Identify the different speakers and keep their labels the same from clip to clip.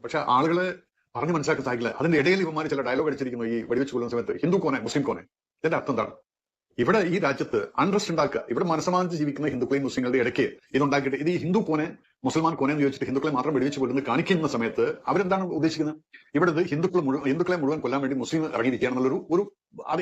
Speaker 1: പക്ഷെ ആളുകളെ പറഞ്ഞു മനസ്സിലാക്കാൻ സാധിക്കില്ല. അതിന്റെ ഇടയിൽ ഇവന്മാർ ചില ഡയലോഗ് അടിച്ചിരിക്കുന്നു ഈ വെടിവെച്ച് കൊല്ലുന്ന സമയത്ത്, ഹിന്ദു കോനെ മുസ്ലിം കോനെ. ഇതിന്റെ അർത്ഥം എന്താണ്? ഇവിടെ ഈ രാജ്യത്ത് അൺട്രസ്റ്റ് ഉണ്ടാക്കുക, ഇവിടെ മനസ്സമാനിച്ച് ജീവിക്കുന്ന ഹിന്ദുക്കളെയും മുസ്ലിങ്ങളുടെ ഇടയ്ക്ക് ഇതുണ്ടാക്കിയിട്ട് ഇത് ഈ ഹിന്ദു കോനെ മുസൽമാൻ കോനെ എന്ന് ചോദിച്ചിട്ട് ഹിന്ദുക്കളെ മാത്രം വെടിവെച്ച് കൊല്ലുന്നത് കാണിക്കുന്ന സമയത്ത് അവരെന്താണ് ഉദ്ദേശിക്കുന്നത്? ഇവിടെ ഇത് ഹിന്ദുക്കളെ മുഴുവൻ കൊല്ലാൻ വേണ്ടി മുസ്ലിം ഇറങ്ങിയിരിക്കുക എന്നുള്ളൊരു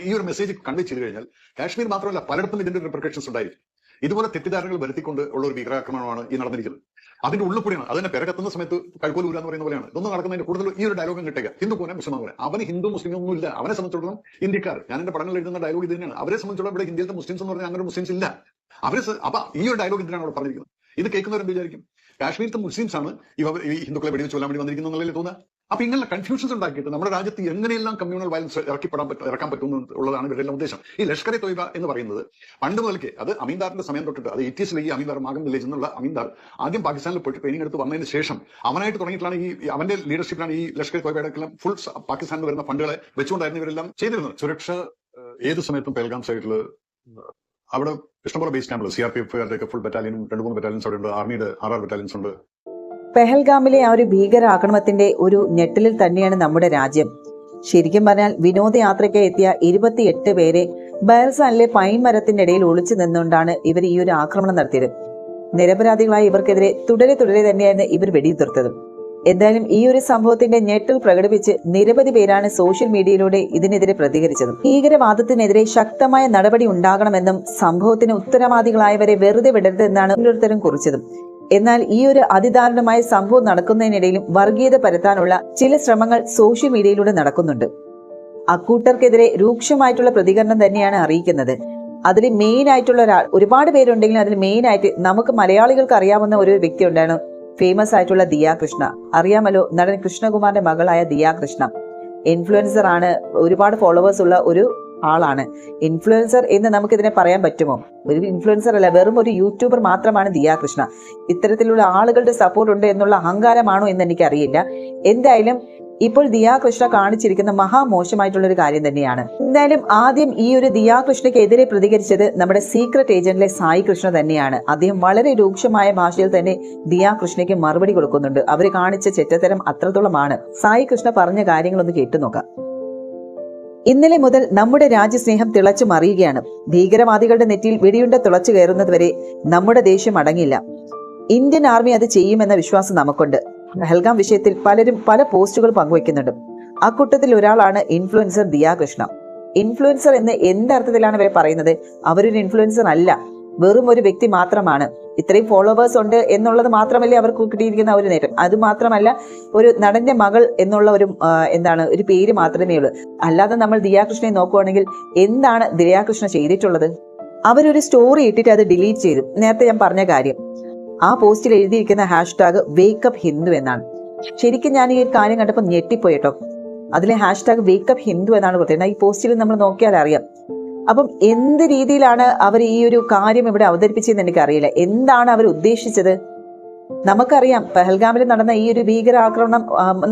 Speaker 1: ഈ ഒരു മെസ്സേജ് കൺവേ ചെയ്ത് കഴിഞ്ഞാൽ കാശ്മീർ മാത്രമല്ല പലയിടത്തും ഇതിന്റെ റിപ്രിക്കഷൻസ് ഉണ്ടായിരിക്കും. ഇതുപോലെ തെറ്റിദ്ധാരണകൾ വരുത്തിക്കൊണ്ട് ഉള്ള ഒരു ഭീകരാക്രമണമാണ് ഈ നടന്നിരിക്കുന്നത്. അതിന്റെ ഉള്ളിൽ കൂടിയാണ് അതിനെ പെരകത്തുന്ന സമയത്ത് കഴുകോലൂര എന്ന് പറയുന്ന പോലെയാണ് ഇതൊന്നും നടക്കുന്നതിന്റെ കൂടുതൽ ഈ ഒരു ഡയലോഗും കിട്ടുക. ഹിന്ദു കോനെ മുസ്ലിം കോനെ, അവന് ഹിന്ദു മുസ്ലിം ഒന്നും ഇല്ല. അവനെ സംബന്ധിച്ചിടത്തോളം ഇന്ത്യക്കാർ, ഞാൻ എന്റെ പഠനങ്ങൾ എഴുതുന്ന ഡയലോഗ് ഇത് തന്നെയാണ്. അവരെ സംബന്ധിച്ചിടത്തോളം ഇവിടെ ഇന്ത്യയിലത്തെ മുസ്ലിംസ് എന്ന് പറഞ്ഞാൽ അങ്ങനെ മുസ്ലിംസ് ഇല്ല. അപ്പൊ ഈ ഒരു ഡയലോഗ് എന്തിനാണ് അവിടെ പറഞ്ഞിരിക്കുന്നത്? ഇത് കേൾക്കുന്നവരെന്ത് വിചാരിക്കും? കാശ്മീരിലത്തെ മുസ്ലിംസ് ആണ് ഈ ഹിന്ദുക്കളെ വെടിവെച്ച് കൊല്ലാൻ വേണ്ടി വന്നിരിക്കുന്നു എന്നല്ലേ തോന്നുക? അപ്പൊ ഇങ്ങനെ കൺഫ്യൂഷൻസ് ഉണ്ടാക്കിയിട്ട് നമ്മുടെ രാജ്യത്ത് എങ്ങനെയെല്ലാം കമ്മ്യൂണൽ വയലൻസ് ഇറക്കാൻ പറ്റും എന്നുള്ളതാണ് ഇവരുടെ ഉദ്ദേശം. ഈ ലഷ്കർ എ തൊയ്ബ എന്ന് പറയുന്നത് പണ്ട് മുതൽക്കേ, അത് അമീന്ദാറിന്റെ സമയം തൊട്ടിട്ട്, അത് 80s ഈ അമീന്ദാർ മാഗം വില്ലേജ് എന്നുള്ള അമീന്ദാർ ആദ്യം പാകിസ്ഥാനിൽ പോയിട്ട് ട്രെയിനിങ് എടുത്ത് വന്നതിന് ശേഷം അവനായിട്ട് തുടങ്ങിയിട്ടാണ് ഈ അവന്റെ ലീഡർഷിപ്പിലാണ് ഈ ലഷ്കർ എ തൊയ്ബയുടെ ഫുൾ പാകിസ്ഥാനിൽ വരുന്ന ഫണ്ടുകളെ വെച്ചുകൊണ്ടായിരുന്നു ഇവരെല്ലാം ചെയ്തിരുന്നത്. സുരക്ഷ ഏത് സമയത്തും പെൽഗാം സൈഡില് അവിടെ ഇഷ്ടംപോലെ ബേസ് ക്യാമ്പുകൾ, CRPF ഫുൾ ബറ്റാലിയനും 2-3 ബറ്റാലിയൻസ് അവിടെ ഉണ്ട്. ആർമിയുടെ 6 ബറ്റാലിയൻസ് ഉണ്ട്.
Speaker 2: പെഹൽഗാമിലെ ആ ഒരു ഭീകരാക്രമണത്തിന്റെ ഒരു ഞെട്ടലിൽ തന്നെയാണ് നമ്മുടെ രാജ്യം. ശരിക്കും പറഞ്ഞാൽ വിനോദയാത്രയ്ക്ക് എത്തിയ 28 പേരെ ബയർസാനിലെ പൈൻ മരത്തിന്റെ ഇടയിൽ ഒളിച്ചു നിന്നുകൊണ്ടാണ് ഇവർ ഈ ഒരു ആക്രമണം നടത്തിയത്. നിരപരാധികളായ ഇവർക്കെതിരെ തുടരെ തന്നെയാണ് ഇവർ വെടിയുതിർത്തത്. എന്തായാലും ഈ ഒരു സംഭവത്തിന്റെ ഞെട്ടൽ പ്രകടിപ്പിച്ച് നിരവധി പേരാണ് സോഷ്യൽ മീഡിയയിലൂടെ ഇതിനെതിരെ പ്രതികരിച്ചത്. ഭീകരവാദത്തിനെതിരെ ശക്തമായ നടപടി ഉണ്ടാകണമെന്നും സംഭവത്തിന് ഉത്തരവാദികളായവരെ വെറുതെ വിടരുതെന്നാണ് ഓരോരുത്തരും കുറിച്ചതും. എന്നാൽ ഈ ഒരു അതിദാരുണമായ സംഭവം നടക്കുന്നതിനിടയിലും വർഗീയത പരത്താനുള്ള ചില ശ്രമങ്ങൾ സോഷ്യൽ മീഡിയയിലൂടെ നടക്കുന്നുണ്ട്. അക്കൂട്ടർക്കെതിരെ രൂക്ഷമായിട്ടുള്ള പ്രതികരണം തന്നെയാണ് അറിയിക്കുന്നത്. അതിൽ മെയിൻ ആയിട്ടുള്ള ഒരുപാട് പേരുണ്ടെങ്കിലും അതിൽ മെയിൻ ആയിട്ട് നമുക്ക് മലയാളികൾക്ക് അറിയാവുന്ന ഒരു വ്യക്തി ഉണ്ടാണ്, ഫേമസ് ആയിട്ടുള്ള ദിയ കൃഷ്ണ. അറിയാമല്ലോ, നടൻ കൃഷ്ണകുമാറിന്റെ മകളായ ദിയ കൃഷ്ണ ഇൻഫ്ലുവൻസർ ആണ്, ഒരുപാട് ഫോളോവേഴ്സ് ഉള്ള ഒരു ആളാണ്. ഇൻഫ്ലുവൻസർ എന്ന് നമുക്കിതിനെ പറയാൻ പറ്റുമോ? ഒരു ഇൻഫ്ലുവൻസർ അല്ല, വെറും ഒരു യൂട്യൂബർ മാത്രമാണ് ദിയ കൃഷ്ണ. ഇത്തരത്തിലുള്ള ആളുകളുടെ സപ്പോർട്ട് ഉണ്ട് എന്നുള്ള അഹങ്കാരമാണോ എന്ന് എനിക്കറിയില്ല. എന്തായാലും ഇപ്പോൾ ദിയ കൃഷ്ണ കാണിച്ചിരിക്കുന്ന മഹാമോശമായിട്ടുള്ള ഒരു കാര്യം തന്നെയാണ്. എന്തായാലും ആദ്യം ഈ ഒരു ദിയ കൃഷ്ണയ്ക്കെതിരെ പ്രതികരിച്ചത് നമ്മുടെ സീക്രട്ട് ഏജന്റിലെ സായി കൃഷ്ണ തന്നെയാണ്. അദ്ദേഹം വളരെ രൂക്ഷമായ ഭാഷയിൽ തന്നെ ദിയ കൃഷ്ണയ്ക്ക് മറുപടി കൊടുക്കുന്നുണ്ട്. അവർ കാണിച്ച ചെറ്റത്തരം അത്രത്തോളമാണ്. സായി കൃഷ്ണ പറഞ്ഞ കാര്യങ്ങളൊന്ന് കേട്ടു നോക്കാം. ഇന്നലെ മുതൽ നമ്മുടെ രാജ്യസ്നേഹം തിളച്ചു മറിയുകയാണ്. ഭീകരവാദികളുടെ നെറ്റിയിൽ വെടിയുണ്ട തുളച്ചു കയറുന്നതുവരെ നമ്മുടെ ദേഷ്യം അടങ്ങില്ല. ഇന്ത്യൻ ആർമി അത് ചെയ്യുമെന്ന വിശ്വാസം നമുക്കുണ്ട്. പെഹൽഗാം വിഷയത്തിൽ പലരും പല പോസ്റ്റുകൾ പങ്കുവയ്ക്കുന്നുണ്ട്. അക്കൂട്ടത്തിൽ ഒരാളാണ് ഇൻഫ്ലുവൻസർ ദിയ കൃഷ്ണ. ഇൻഫ്ലുവൻസർ എന്ന് എന്തർത്ഥത്തിലാണ് ഇവരെ പറയുന്നത്? അവരൊരു ഇൻഫ്ലുവൻസർ അല്ല, വെറും ഒരു വ്യക്തി മാത്രമാണ്. ഇത്രയും ഫോളോവേഴ്സ് ഉണ്ട് എന്നുള്ളത് മാത്രമല്ലേ അവർക്ക് കിട്ടിയിരിക്കുന്ന ഒരു നേട്ടം. അത് മാത്രമല്ല, ഒരു നടന്റെ മകൾ എന്നുള്ള ഒരു പേര് മാത്രമേ ഉള്ളൂ. അല്ലാതെ നമ്മൾ ദിയ കൃഷ്ണയെ നോക്കുവാണെങ്കിൽ എന്താണ് ദിയ കൃഷ്ണ ചെയ്തിട്ടുള്ളത്? അവരൊരു സ്റ്റോറി ഇട്ടിട്ട് അത് ഡിലീറ്റ് ചെയ്തു. നേരത്തെ ഞാൻ പറഞ്ഞ കാര്യം, ആ പോസ്റ്റിൽ എഴുതിയിരിക്കുന്ന #, വേക്കപ്പ് ഹിന്ദു എന്നാണ്. ശരിക്കും ഞാൻ ഈ ഒരു കാര്യം കണ്ടപ്പോൾ ഞെട്ടിപ്പോയിട്ടോ. അതിലെ #, വേക്കപ്പ് ഹിന്ദു എന്നാണ് കൊടുത്തിരുന്നത്. ഈ പോസ്റ്റിൽ നമ്മൾ നോക്കിയാൽ അറിയാം. അപ്പം എന്ത് രീതിയിലാണ് അവർ ഈ ഒരു കാര്യം ഇവിടെ അവതരിപ്പിച്ചതെന്ന് എനിക്കറിയില്ല. എന്താണ് അവർ ഉദ്ദേശിച്ചത്? നമുക്കറിയാം, പെഹൽഗാമിൽ നടന്ന ഈ ഒരു ഭീകരാക്രമണം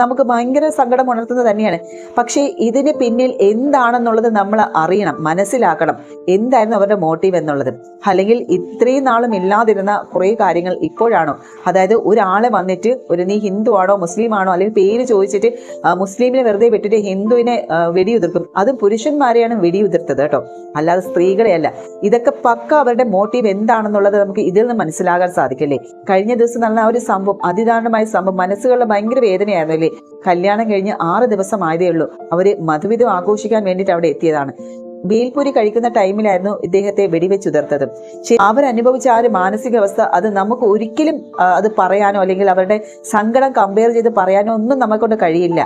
Speaker 2: നമുക്ക് ഭയങ്കര സങ്കടം ഉണർത്തുന്നത് തന്നെയാണ്. പക്ഷേ ഇതിന് പിന്നിൽ എന്താണെന്നുള്ളത് നമ്മൾ അറിയണം, മനസ്സിലാക്കണം. എന്തായിരുന്നു അവരുടെ മോട്ടീവ് എന്നുള്ളത്. അല്ലെങ്കിൽ ഇത്രയും നാളും ഇല്ലാതിരുന്ന കുറെ കാര്യങ്ങൾ ഇപ്പോഴാണോ? അതായത് ഒരാളെ വന്നിട്ട് നീ ഹിന്ദു ആണോ മുസ്ലിം ആണോ അല്ലെങ്കിൽ പേര് ചോദിച്ചിട്ട് മുസ്ലിമിനെ വെറുതെ വിട്ടിട്ട് ഹിന്ദുവിനെ വെടിയുതിർക്കും. അത് പുരുഷന്മാരെയാണ് വെടിയുതിർത്തത് കേട്ടോ, അല്ലാതെ സ്ത്രീകളെ അല്ല. ഇതൊക്കെ പക്ക അവരുടെ മോട്ടീവ് എന്താണെന്നുള്ളത് നമുക്ക് ഇതിൽ നിന്ന് മനസ്സിലാകാൻ സാധിക്കില്ലേ. കഴിഞ്ഞ ദിവസം നടന്ന ആ ഒരു സംഭവം, അതിദാരുണമായ സംഭവം, മനസ്സുകളുടെ ഭയങ്കര വേദനയായിരുന്നു അല്ലേ. കല്യാണം കഴിഞ്ഞ് 6 ദിവസം ആയതേ ഉള്ളൂ. അവര് മധുവിധം ആഘോഷിക്കാൻ വേണ്ടിയിട്ട് അവിടെ എത്തിയതാണ്. ബേൽപൂരി കഴിക്കുന്ന ടൈമിലായിരുന്നു ഇദ്ദേഹത്തെ വെടിവെച്ചുതിർത്തത്. അവരനുഭവിച്ച ആ ഒരു മാനസികാവസ്ഥ അത് നമുക്ക് ഒരിക്കലും അത് പറയാനോ അല്ലെങ്കിൽ അവരുടെ സങ്കടം കമ്പയർ ചെയ്ത് പറയാനോ ഒന്നും നമുക്കൊണ്ട് കഴിയില്ല.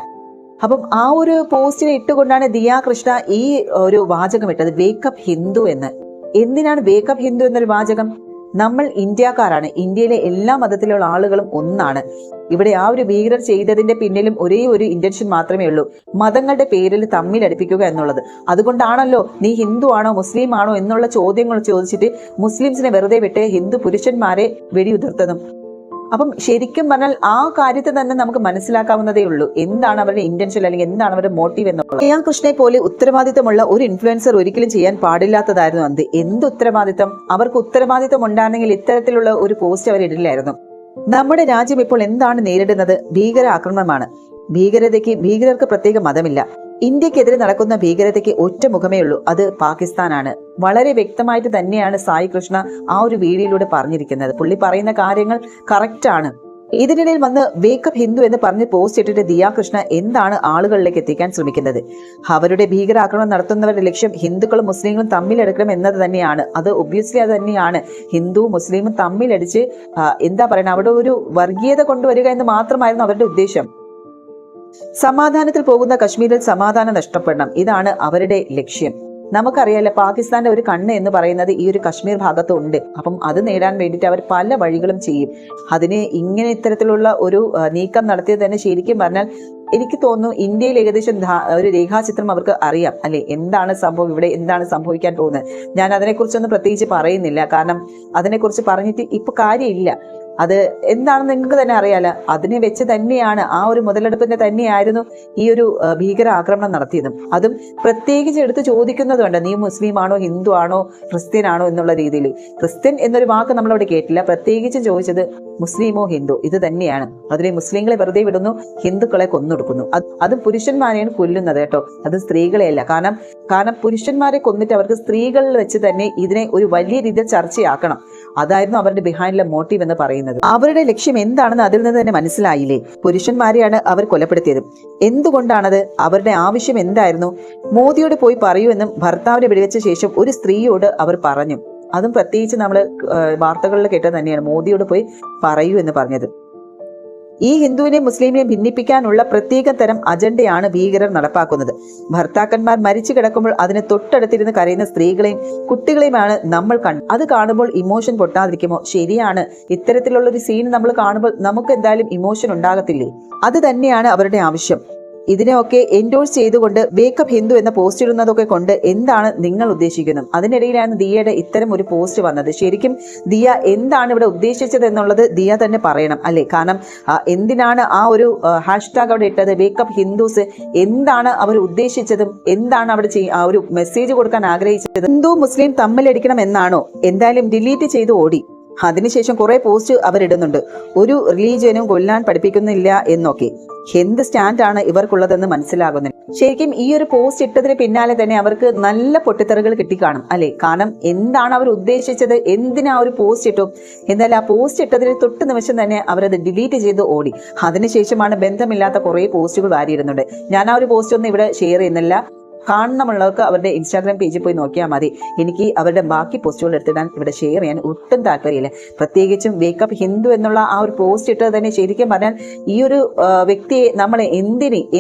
Speaker 2: അപ്പം ആ ഒരു പോസ്റ്റിൽ ഇട്ടുകൊണ്ടാണ് ദിയ കൃഷ്ണ ഈ ഒരു വാചകം ഇട്ടത്, വേക്കപ്പ് ഹിന്ദു എന്ന്. എന്തിനാണ് വേക്കപ്പ് ഹിന്ദു എന്നൊരു വാചകം? നമ്മൾ ഇന്ത്യക്കാരാണ്, ഇന്ത്യയിലെ എല്ലാ മതത്തിലുള്ള ആളുകളും ഒന്നാണ്. ഇവിടെ ആ ഒരു ഭീകരർ ചെയ്തതിന്റെ പിന്നിലും ഒരേ ഒരു ഇന്റൻഷൻ മാത്രമേ ഉള്ളൂ, മതങ്ങളുടെ പേരിൽ തമ്മിലടിപ്പിക്കുക എന്നുള്ളത്. അതുകൊണ്ടാണല്ലോ നീ ഹിന്ദു ആണോ മുസ്ലിം ആണോ എന്നുള്ള ചോദ്യങ്ങൾ ചോദിച്ചിട്ട് മുസ്ലിംസിനെ വെറുതെ വിട്ട് ഹിന്ദു പുരുഷന്മാരെ വെടിയുതിർത്തതും. അപ്പം ശരിക്കും പറഞ്ഞാൽ ആ കാര്യത്തെ തന്നെ നമുക്ക് മനസ്സിലാക്കാവുന്നതേ ഉള്ളൂ, എന്താണ് അവരുടെ ഇന്റൻഷൻ അല്ലെങ്കിൽ എന്താണ് അവരുടെ മോട്ടീവ് എന്നുള്ളത്. ദിയ കൃഷ്ണയെ പോലെ ഉത്തരവാദിത്തമുള്ള ഒരു ഇൻഫ്ലുവൻസർ ഒരിക്കലും ചെയ്യാൻ പാടില്ലാത്തതായിരുന്നു എന്ത് ഉത്തരവാദിത്തം. അവർക്ക് ഉത്തരവാദിത്തം ഉണ്ടായിരുന്നെങ്കിൽ ഇത്തരത്തിലുള്ള ഒരു പോസ്റ്റ് അവർ ഇടില്ലായിരുന്നു. നമ്മുടെ രാജ്യം ഇപ്പോൾ എന്താണ് നേരിടുന്നത്? ഭീകരാക്രമണമാണ്. ഭീകരർക്ക് പ്രത്യേക മതമില്ല. ഇന്ത്യക്കെതിരെ നടക്കുന്ന ഭീകരതയ്ക്ക് ഒറ്റ മുഖമേ ഉള്ളൂ, അത് പാകിസ്ഥാനാണ്. വളരെ വ്യക്തമായിട്ട് തന്നെയാണ് സായി കൃഷ്ണ ആ ഒരു വീഡിയോയിലൂടെ പറഞ്ഞിരിക്കുന്നത്. പുള്ളി പറയുന്ന കാര്യങ്ങൾ കറക്റ്റ് ആണ്. ഇതിനിടയിൽ വന്ന് വേക്കപ്പ് ഹിന്ദു എന്ന് പറഞ്ഞ് പോസ്റ്റ് ഇട്ടിട്ട് ദിയ കൃഷ്ണ എന്താണ് ആളുകളിലേക്ക് എത്തിക്കാൻ ശ്രമിക്കുന്നത്? അവരുടെ ഭീകരാക്രമണം നടത്തുന്നവരുടെ ലക്ഷ്യം ഹിന്ദുക്കളും മുസ്ലിങ്ങളും തമ്മിലെടുക്കണം എന്നത് തന്നെയാണ്. അത് ഒബ്വിയസ്ലി അത് തന്നെയാണ്. ഹിന്ദുവും മുസ്ലിമും തമ്മിലടിച്ച് എന്താ പറയുക, അവിടെ ഒരു വർഗീയത കൊണ്ടുവരിക എന്ന് മാത്രമായിരുന്നു അവരുടെ ഉദ്ദേശം. സമാധാനത്തിൽ പോകുന്ന കശ്മീരിൽ സമാധാനം നഷ്ടപ്പെടണം, ഇതാണ് അവരുടെ ലക്ഷ്യം. നമുക്കറിയാലോ, പാകിസ്ഥാന്റെ ഒരു കണ്ണ് എന്ന് പറയുന്നത് ഈ ഒരു കശ്മീർ ഭാഗത്തും ഉണ്ട്. അപ്പം അത് നേടാൻ വേണ്ടിയിട്ട് അവർ പല വഴികളും ചെയ്യും. അതിന് ഇങ്ങനെ ഇത്തരത്തിലുള്ള ഒരു നീക്കം നടത്തിയത് തന്നെ ശരിക്കും പറഞ്ഞാൽ എനിക്ക് തോന്നുന്നു ഇന്ത്യയിൽ ഏകദേശം ഒരു രേഖാചിത്രം അവർക്ക് അറിയാം അല്ലെ, എന്താണ് സംഭവം, ഇവിടെ എന്താണ് സംഭവിക്കാൻ പോകുന്നത്. ഞാൻ അതിനെക്കുറിച്ചൊന്നും പ്രത്യേകിച്ച് പറയുന്നില്ല, കാരണം അതിനെക്കുറിച്ച് പറഞ്ഞിട്ട് ഇപ്പൊ കാര്യമില്ല. അത് എന്താണെന്ന് നിങ്ങൾക്ക് തന്നെ അറിയാലോ. അതിനെ വെച്ച് തന്നെയാണ്, ആ ഒരു മുതലെടുപ്പിന്റെ തന്നെയായിരുന്നു ഈ ഒരു ഭീകര ആക്രമണം നടത്തിയതും. അതും പ്രത്യേകിച്ച് എടുത്ത് ചോദിക്കുന്നതുകൊണ്ട് നീ മുസ്ലിം ആണോ, ഹിന്ദു ആണോ, ക്രിസ്ത്യൻ ആണോ എന്നുള്ള രീതിയിൽ. ക്രിസ്ത്യൻ എന്നൊരു വാക്ക് നമ്മളവിടെ കേട്ടില്ല. പ്രത്യേകിച്ചും ചോദിച്ചത് മുസ്ലിമോ ഹിന്ദു ഇത് തന്നെയാണ്. അതിലെ മുസ്ലിങ്ങളെ വെറുതെ വിടുന്നു, ഹിന്ദുക്കളെ കൊന്നൊടുക്കുന്നു. അതും പുരുഷന്മാരെയാണ് കൊല്ലുന്നത് കേട്ടോ, അത് സ്ത്രീകളെയല്ല. കാരണം പുരുഷന്മാരെ കൊന്നിട്ട് അവർക്ക് സ്ത്രീകളിൽ വെച്ച് തന്നെ ഇതിനെ ഒരു വലിയ രീതിയിൽ ചർച്ചയാക്കണം. അതായിരുന്നു അവരുടെ ബിഹൈൻഡിലെ മോട്ടീവ് എന്ന് പറയുന്നത്. അവരുടെ ലക്ഷ്യം എന്താണെന്ന് അതിൽ നിന്ന് തന്നെ മനസ്സിലായില്ലേ? പുരുഷന്മാരെയാണ് അവർ കൊലപ്പെടുത്തിയത്. എന്തുകൊണ്ടാണത്? അവരുടെ ആവശ്യം എന്തായിരുന്നു? മോദിയോട് പോയി പറയൂ എന്നും ഭർത്താവിനെ വെടിവെച്ച ശേഷം ഒരു സ്ത്രീയോട് അവർ പറഞ്ഞു. അതും പ്രത്യേകിച്ച് നമ്മൾ വാർത്തകളിൽ കേട്ടത് തന്നെയാണ്, മോദിയോട് പോയി പറയൂ എന്ന് പറഞ്ഞത്. ഈ ഹിന്ദുവിനെയും മുസ്ലിമിനെയും ഭിന്നിപ്പിക്കാനുള്ള പ്രത്യേക തരം അജണ്ടയാണ് ഭീകരർ നടപ്പാക്കുന്നത്. ഭർത്താക്കന്മാർ മരിച്ചു കിടക്കുമ്പോൾ അതിന് തൊട്ടടുത്തിരുന്ന് കരയുന്ന സ്ത്രീകളെയും കുട്ടികളെയുമാണ് നമ്മൾ കണ്ടത്. അത് കാണുമ്പോൾ ഇമോഷൻ പൊട്ടാതിരിക്കുമോ? ശരിയാണ്, ഇത്തരത്തിലുള്ള ഒരു സീൻ നമ്മൾ കാണുമ്പോൾ നമുക്ക് എന്തായാലും ഇമോഷൻ ഉണ്ടാകത്തില്ലേ? അത് തന്നെയാണ് അവരുടെ ആവശ്യം. ഇതിനെയൊക്കെ എൻഡോഴ്സ് ചെയ്തുകൊണ്ട് വേക്കപ്പ് ഹിന്ദു എന്ന പോസ്റ്റ് ഇടുന്നതൊക്കെ കൊണ്ട് എന്താണ് നിങ്ങൾ ഉദ്ദേശിക്കുന്നത്? അതിനിടയിലാണ് ദിയയുടെ ഇത്തരം ഒരു പോസ്റ്റ് വന്നത്. ശരിക്കും ദിയ എന്താണ് ഇവിടെ ഉദ്ദേശിച്ചത് എന്നുള്ളത് ദിയ തന്നെ പറയണം അല്ലെ? കാരണം എന്തിനാണ് ആ ഒരു ഹാഷ്ടാഗ് അവിടെ ഇട്ടത്? വേക്കപ്പ് ഹിന്ദുസ് എന്താണ് അവർ ഉദ്ദേശിച്ചതും എന്താണ് അവിടെ ആ ഒരു മെസ്സേജ് കൊടുക്കാൻ ആഗ്രഹിച്ചത്? ഹിന്ദു മുസ്ലിം തമ്മിലടിക്കണം എന്നാണോ? എന്തായാലും ഡിലീറ്റ് ചെയ്ത് ഓടി. അതിനുശേഷം കുറെ പോസ്റ്റ് അവരിടുന്നുണ്ട്, ഒരു റിലീജിയനും കൊല്ലാൻ പഠിപ്പിക്കുന്നില്ല എന്നൊക്കെ. എന്ത് സ്റ്റാൻഡാണ് ഇവർക്കുള്ളതെന്ന് മനസ്സിലാകുന്നില്ല. ശരിക്കും ഈ ഒരു പോസ്റ്റ് ഇട്ടതിന് പിന്നാലെ തന്നെ അവർക്ക് നല്ല പൊട്ടിത്തെറികൾ കിട്ടിക്കാണും അല്ലെ? കാരണം എന്താണ് അവർ ഉദ്ദേശിച്ചത്, എന്തിനാ ഒരു പോസ്റ്റ് ഇട്ടു? എന്നാലും ആ പോസ്റ്റ് ഇട്ടതിന് തൊട്ട് നിമിഷം തന്നെ അവരത് ഡിലീറ്റ് ചെയ്ത് ഓടി. അതിനുശേഷമാണ് ബന്ധമില്ലാത്ത കുറെ പോസ്റ്റുകൾ വാരിയിടുന്നുണ്ട്. ഞാൻ ആ ഒരു പോസ്റ്റ് ഒന്നും ഇവിടെ ഷെയർ ചെയ്യുന്നില്ല. കാണണമുള്ളവർക്ക് അവരുടെ ഇൻസ്റ്റാഗ്രാം പേജിൽ പോയി നോക്കിയാൽ മതി. എനിക്ക് അവരുടെ ബാക്കി പോസ്റ്റുകൾ എടുത്തിടാൻ ഇവിടെ ഷെയർ ചെയ്യാൻ ഒട്ടും താല്പര്യമില്ല. പ്രത്യേകിച്ചും വേക്കപ്പ് ഹിന്ദു എന്നുള്ള ആ ഒരു പോസ്റ്റ് ഇട്ടത് തന്നെ ശരിക്കും പറഞ്ഞാൽ ഈ ഒരു വ്യക്തിയെ നമ്മൾ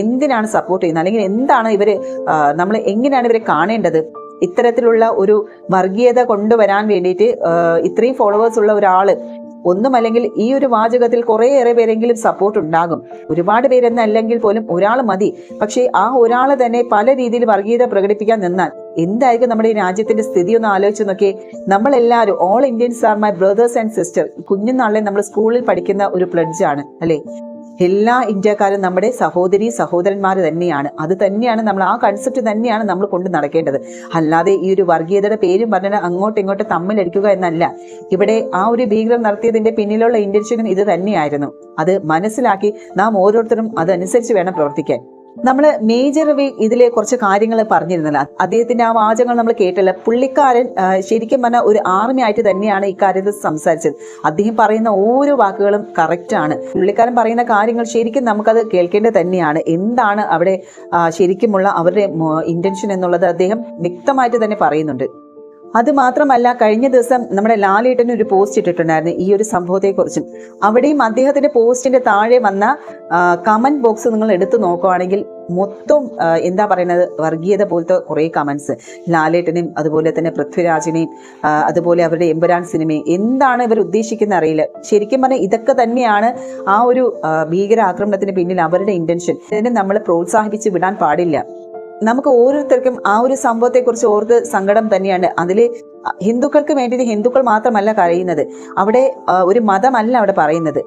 Speaker 2: എന്തിനാണ് സപ്പോർട്ട് ചെയ്യുന്നത്, അല്ലെങ്കിൽ എന്താണ് ഇവര്, നമ്മൾ എങ്ങനെയാണ് ഇവരെ കാണേണ്ടത്? ഇത്തരത്തിലുള്ള ഒരു വർഗീയത കൊണ്ടുവരാൻ വേണ്ടിയിട്ട് ഇത്രയും ഫോളോവേഴ്സ് ഉള്ള ഒരാള്, ഒന്നുമല്ലെങ്കിൽ ഈ ഒരു വാചകത്തിൽ കുറേയേറെ പേരെങ്കിലും സപ്പോർട്ട് ഉണ്ടാകും. ഒരുപാട് പേരെന്നല്ലെങ്കിൽ പോലും ഒരാൾ മതി. പക്ഷേ ആ ഒരാൾ തന്നെ പല രീതിയിൽ വർഗീയത പ്രകടിപ്പിക്കാൻ നിന്നാൽ എന്തായിരിക്കും നമ്മുടെ ഈ രാജ്യത്തിന്റെ സ്ഥിതി? ഒന്ന് ആലോചിച്ച് നോക്കിയേ. നമ്മളെല്ലാവരും, all Indians are my brothers and sister, കുഞ്ഞുനാളിലെ നമ്മൾ സ്കൂളിൽ പഠിക്കുന്ന ഒരു പ്ലഡ്ജ് ആണ് അല്ലെ? എല്ലാ ഇന്ത്യക്കാരും നമ്മുടെ സഹോദരി സഹോദരന്മാർ തന്നെയാണ്. അത് തന്നെയാണ് നമ്മൾ, ആ കൺസെപ്റ്റ് തന്നെയാണ് നമ്മൾ കൊണ്ട് നടക്കേണ്ടത്. അല്ലാതെ ഈ ഒരു വർഗീയതയുടെ പേരും പറഞ്ഞാൽ അങ്ങോട്ടും ഇങ്ങോട്ടും തമ്മിലടിക്കുക എന്നല്ല. ഇവിടെ ആ ഒരു ഭീകരം നടത്തിയതിന്റെ പിന്നിലുള്ള ഇന്റൻഷനും ഇത് തന്നെയായിരുന്നു. അത് മനസ്സിലാക്കി നാം ഓരോരുത്തരും അതനുസരിച്ച് വേണം പ്രവർത്തിക്കാൻ. നമ്മൾ മേജർ രവി ഇതിലെ കുറച്ച് കാര്യങ്ങൾ പറഞ്ഞിരുന്നല്ലോ, അദ്ദേഹത്തിന്റെ ആ വാചകങ്ങൾ നമ്മൾ കേട്ടല്ലോ. പുള്ളിക്കാരൻ ശരിക്കും പറഞ്ഞാൽ ഒരു ആർമി ആയിട്ട് തന്നെയാണ് ഇക്കാര്യത്തിൽ സംസാരിച്ചത്. അദ്ദേഹം പറയുന്ന ഓരോ വാക്കുകളും കറക്റ്റ് ആണ്. പുള്ളിക്കാരൻ പറയുന്ന കാര്യങ്ങൾ ശരിക്കും നമുക്കത് കേൾക്കേണ്ടത് തന്നെയാണ്. എന്താണ് അവിടെ ശരിക്കുമുള്ള അവരുടെ ഇന്റൻഷൻ എന്നുള്ളത് അദ്ദേഹം വ്യക്തമായിട്ട് തന്നെ പറയുന്നുണ്ട്. അത് മാത്രമല്ല, കഴിഞ്ഞ ദിവസം നമ്മുടെ ലാലേട്ടന് ഒരു പോസ്റ്റ് ഇട്ടിട്ടുണ്ടായിരുന്നു ഈ ഒരു സംഭവത്തെക്കുറിച്ചും. അവിടെയും അദ്ദേഹത്തിന്റെ പോസ്റ്റിന്റെ താഴെ വന്ന കമന്റ് ബോക്സ് നിങ്ങൾ എടുത്തു നോക്കുകയാണെങ്കിൽ മൊത്തം എന്താ പറയുന്നത്, വർഗീയത പോലത്തെ കുറെ കമന്റ്സ്. ലാലേട്ടനെയും അതുപോലെ തന്നെ പൃഥ്വിരാജിനെയും അതുപോലെ അവരുടെ എമ്പുരാൻ സിനിമയും എന്താണ് ഇവർ ഉദ്ദേശിക്കുന്ന അറിയില്ല. ശരിക്കും പറഞ്ഞാൽ ഇതൊക്കെ തന്നെയാണ് ആ ഒരു ഭീകര ആക്രമണത്തിന് പിന്നിൽ അവരുടെ ഇന്റൻഷൻ. ഇതിനെ നമ്മൾ പ്രോത്സാഹിപ്പിച്ച് വിടാൻ പാടില്ല. നമുക്ക് ഓരോരുത്തർക്കും ആ ഒരു സംഭവത്തെക്കുറിച്ച് ഓർത്ത് സങ്കടം തന്നെയാണ്. അതിൽ ഹിന്ദുക്കൾക്ക് വേണ്ടിയിട്ട് ഹിന്ദുക്കൾ മാത്രമല്ല കരയുന്നത്, അവിടെ ഒരു മതമല്ല അവിടെ പറയുന്നത്.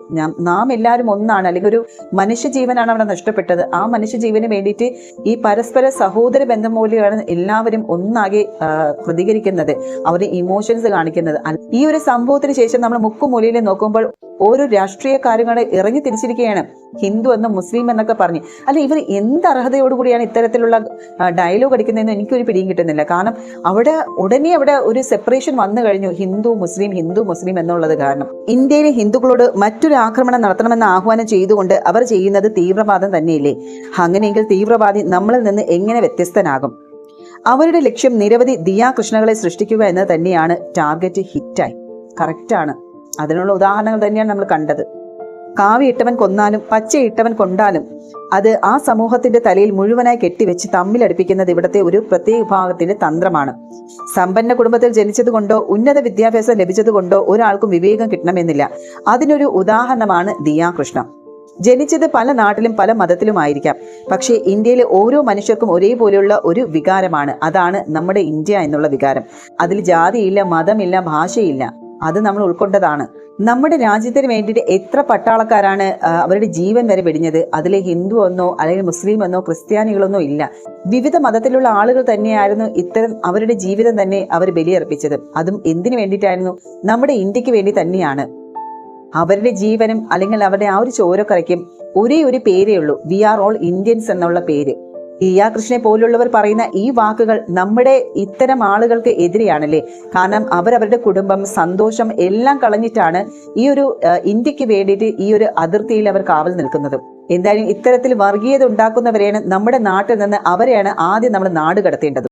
Speaker 2: നാം എല്ലാവരും ഒന്നാണ്, അല്ലെങ്കിൽ ഒരു മനുഷ്യജീവനാണ് അവിടെ നഷ്ടപ്പെട്ടത്. ആ മനുഷ്യജീവന് വേണ്ടിയിട്ട് ഈ പരസ്പര സഹോദര ബന്ധം മൂലമാണ് എല്ലാവരും ഒന്നാകെ പ്രതികരിക്കുന്നത്, അവരുടെ ഇമോഷൻസ് കാണിക്കുന്നത്. ഈ ഒരു സംഭവത്തിന് ശേഷം നമ്മൾ മുക്കുമൂലയിൽ നോക്കുമ്പോൾ ഓരോ രാഷ്ട്രീയ കാര്യങ്ങളെ ഇറങ്ങി തിരിച്ചിരിക്കുകയാണ്, ഹിന്ദു എന്നും മുസ്ലിം എന്നൊക്കെ പറഞ്ഞ്. അല്ല, ഇവർ എന്ത് അർഹതയോടുകൂടിയാണ് ഇത്തരത്തിലുള്ള ഡയലോഗ് അടിക്കുന്നതെന്ന് എനിക്കൊരു പിടിയും കിട്ടുന്നില്ല. കാരണം ഉടനെ അവിടെ ഒരു സെപ്പറേഷൻ വന്നു കഴിഞ്ഞു, ഹിന്ദു മുസ്ലിം എന്നുള്ളത് കാരണം. ഇന്ത്യയിലെ ഹിന്ദുക്കളോട് മറ്റൊരു ആക്രമണം നടത്തണമെന്ന് ആഹ്വാനം ചെയ്തുകൊണ്ട് അവർ ചെയ്യുന്നത് തീവ്രവാദം തന്നെയില്ലേ? അങ്ങനെയെങ്കിൽ തീവ്രവാദി നമ്മളിൽ നിന്ന് എങ്ങനെ വ്യത്യസ്തനാകും? അവരുടെ ലക്ഷ്യം നിരവധി ദിയാകൃഷ്ണകളെ സൃഷ്ടിക്കുക എന്നത് തന്നെയാണ്. ടാർഗറ്റ് ഹിറ്റായി. കറക്റ്റാണ്. അതിനുള്ള ഉദാഹരണങ്ങൾ തന്നെയാണ് നമ്മൾ കണ്ടത്. കാവിയിട്ടവൻ കൊന്നാലും പച്ചയിട്ടവൻ കൊണ്ടാലും അത് ആ സമൂഹത്തിന്റെ തലയിൽ മുഴുവനായി കെട്ടിവെച്ച് തമ്മിലടുപ്പിക്കുന്നത് ഇവിടുത്തെ ഒരു പ്രത്യേക വിഭാഗത്തിന്റെ തന്ത്രമാണ്. സമ്പന്ന കുടുംബത്തിൽ ജനിച്ചതുകൊണ്ടോ ഉന്നത വിദ്യാഭ്യാസം ലഭിച്ചതുകൊണ്ടോ ഒരാൾക്കും വിവേകം കിട്ടണമെന്നില്ല. അതിനൊരു ഉദാഹരണമാണ് ദിയാകൃഷ്ണ. ജനിച്ചത് പല നാട്ടിലും പല മതത്തിലുമായിരിക്കാം, പക്ഷേ ഇന്ത്യയിലെ ഓരോ മനുഷ്യർക്കും ഒരേപോലെയുള്ള ഒരു വികാരമാണ്. അതാണ് നമ്മുടെ ഇന്ത്യ എന്നുള്ള വികാരം. അതിൽ ജാതിയില്ല, മതമില്ല, ഭാഷയില്ല. അത് നമ്മൾ ഉൾക്കൊണ്ടതാണ്. നമ്മുടെ രാജ്യത്തിന് വേണ്ടിയിട്ട് എത്ര പട്ടാളക്കാരാണ് അവരുടെ ജീവൻ വരെ വെടിഞ്ഞത്. അതിലെ ഹിന്ദു എന്നോ അല്ലെങ്കിൽ മുസ്ലിം എന്നോ ക്രിസ്ത്യാനികളെന്നോ ഇല്ല. വിവിധ മതത്തിലുള്ള ആളുകൾ തന്നെയായിരുന്നു ഇത്തരം അവരുടെ ജീവിതം തന്നെ അവർ ബലിയർപ്പിച്ചത്. അതും എന്തിനു വേണ്ടിയിട്ടായിരുന്നു? നമ്മുടെ ഇന്ത്യക്ക് വേണ്ടി തന്നെയാണ്. അവരുടെ ജീവനും അല്ലെങ്കിൽ അവരുടെ ആ ഒരു ചോരക്കറയ്ക്കും ഒരേ ഒരു പേരേ ഉള്ളൂ, വി ആർ ഓൾ ഇന്ത്യൻസ് എന്നുള്ള പേര്. ദിയാകൃഷ്ണനെ പോലുള്ളവർ പറയുന്ന ഈ വാക്കുകൾ നമ്മുടെ ഇത്തരം ആളുകൾക്ക് എതിരെയാണല്ലേ? കാരണം അവരവരുടെ കുടുംബം, സന്തോഷം എല്ലാം കളഞ്ഞിട്ടാണ് ഈ ഒരു ഇന്ത്യക്ക് വേണ്ടിയിട്ട് ഈ ഒരു അതിർത്തിയിൽ അവർ കാവൽ നിൽക്കുന്നത്. എന്തായാലും ഇത്തരത്തിൽ വർഗീയത ഉണ്ടാക്കുന്നവരെയാണ് നമ്മുടെ നാട്ടിൽ നിന്ന് അവരെയാണ് ആദ്യം നമ്മൾ നാട് കടത്തേണ്ടത്.